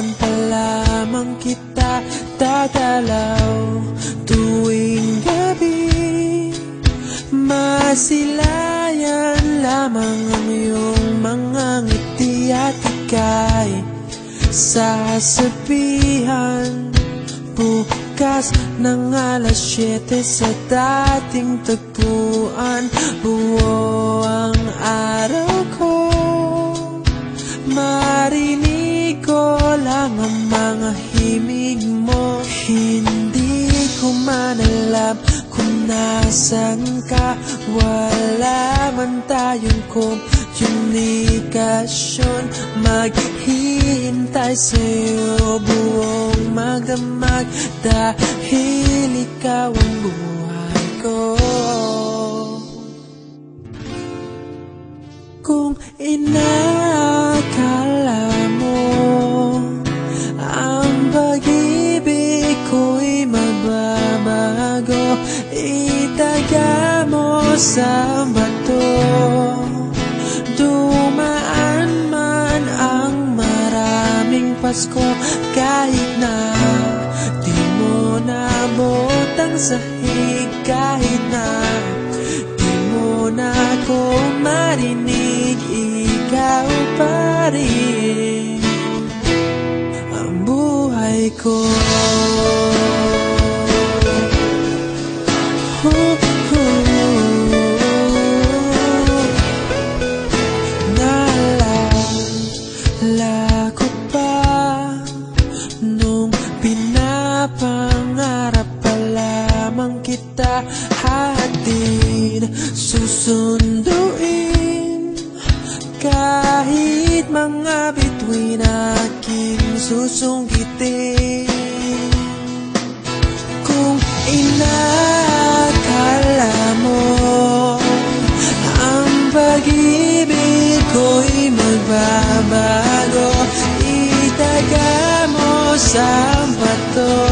noon pa lamang kita dadalaw. Tuwing gabi, masilayan lamang ang iyong mga ngiti at ika'y sasabihan bukas ng alas 7 sa dating tagpuan. Buo ang araw ko, marinig ko lang ang mga himig mo. Hindi ko man alam kung nasan ka, wala man tayong komunikasyon. Maghihintay sa'yo buong magdamag dahil ikaw ang buhay ko. Kung inakala mo ang pag-ibig ko'y magbabago, itaga mo sa bato. Dumaan man ang maraming Pasko, kahit na di mo naabot ang sahig, kahit na di mo na ako marinig, ikaw pa rin ang buhay ko. Naalala ko pa nung pinapangarap pa lamang kita, hatid susunduin kahit mga bituin aking susungkitin. Kung inakala mo ang pag-ibig ko'y magbabago, itaga mo sa bato.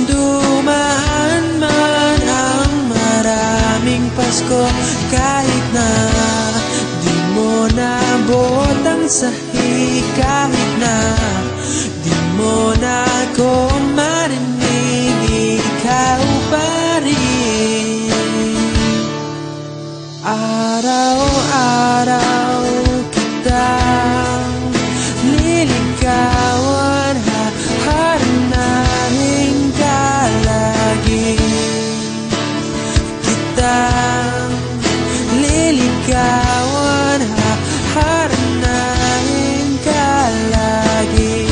Dumaan man ang maraming Pasko, kahit na di mo naabot ang sahig, kahit na di mo na ako marinig, ikaw pa rin. Araw-araw kitang liligawan, haharanahin ka lagi. Kitang liligawan, haharanahin ka lagi.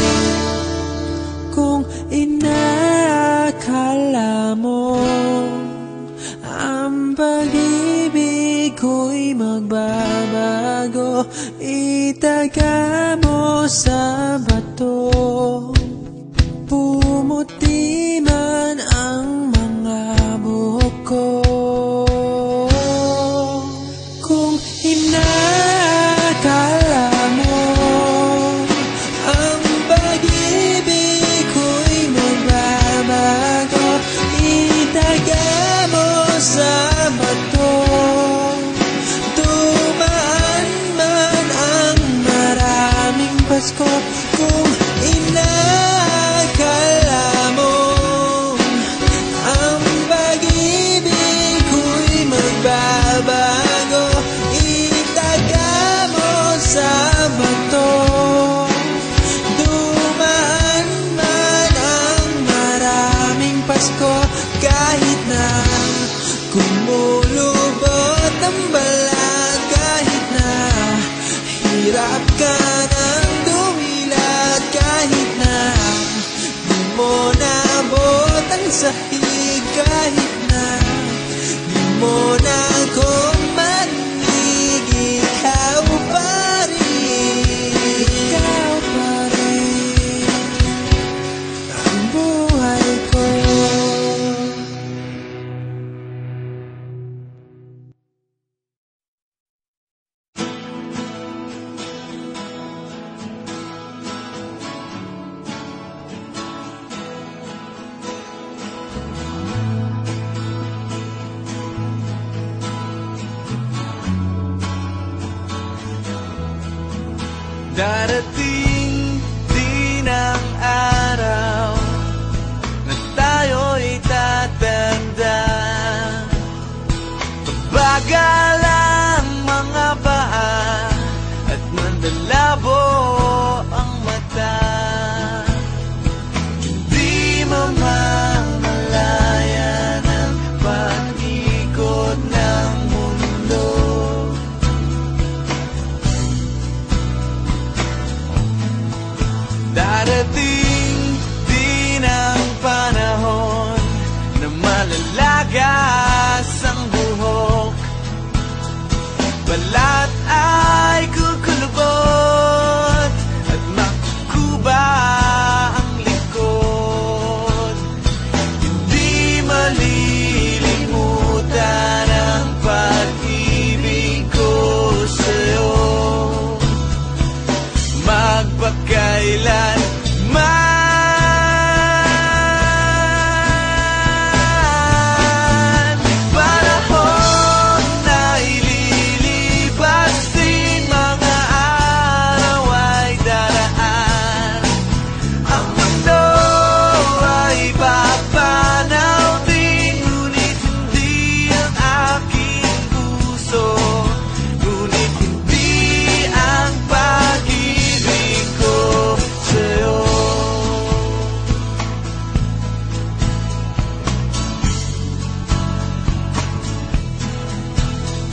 Kung inakala mo ang pag-ibig ko'y magbabago, itaga mo sa bato. Pumuti man ang mga buhok ko. Kung inakala mo ang pag-ibig ko'y magbabago, itaga mo sa bato. Dumaan man ang maraming Pasko, kung inakala mo ang pag-ibig ko'y magbabago, itaga mo sa bato. Dumaan man ang maraming Pasko, kahit na kumulubot ang balat, kahit na hirap ka ng dumilat, kahit na di mo naabot ang sahig, kahit na di mo na ako marinig, ikaw pa rin, ikaw pa rin ang buhay ko. Darating din balat ay kukulubot at makukuba ang likod. Hindi malilimutan ang pag-ibig ko sa'yo, magpakailan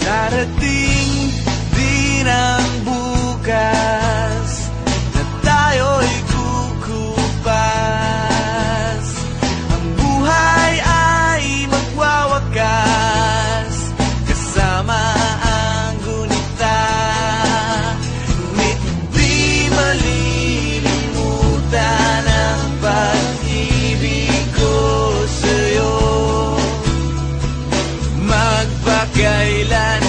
darating din ang bukas na tayo'y kukupas. Ang buhay ay magwawakas kasama ang gunita, ngunit hindi malilimutan ang pag-ibig ko sa'yo, magpakailan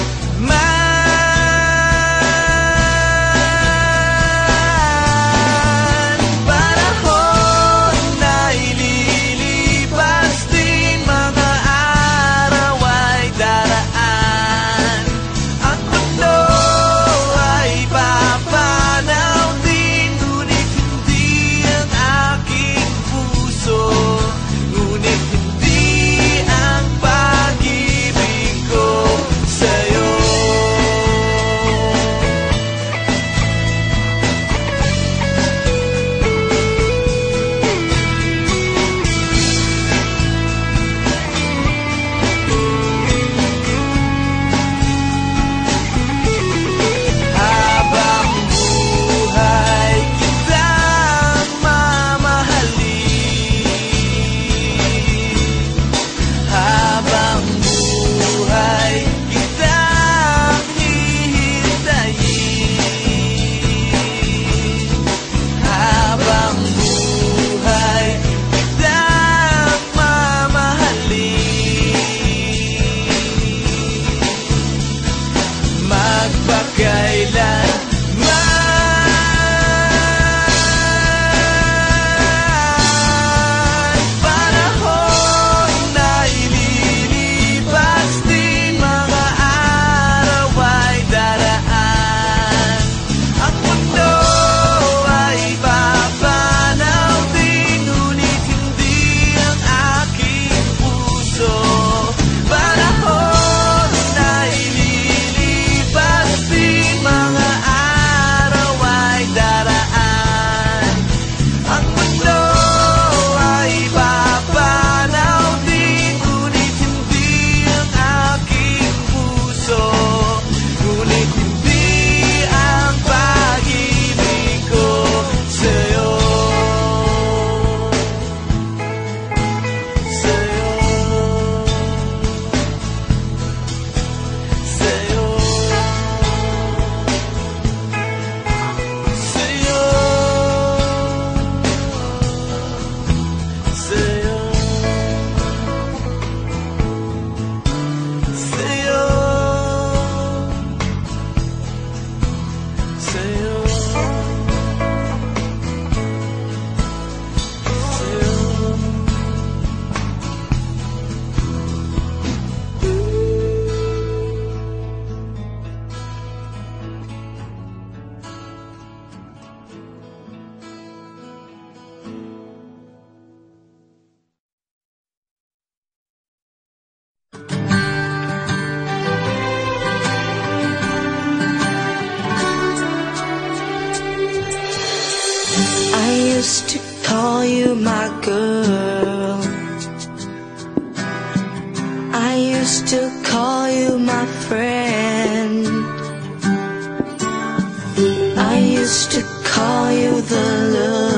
used to call you my girl. I used to call you my friend. I used to call you the love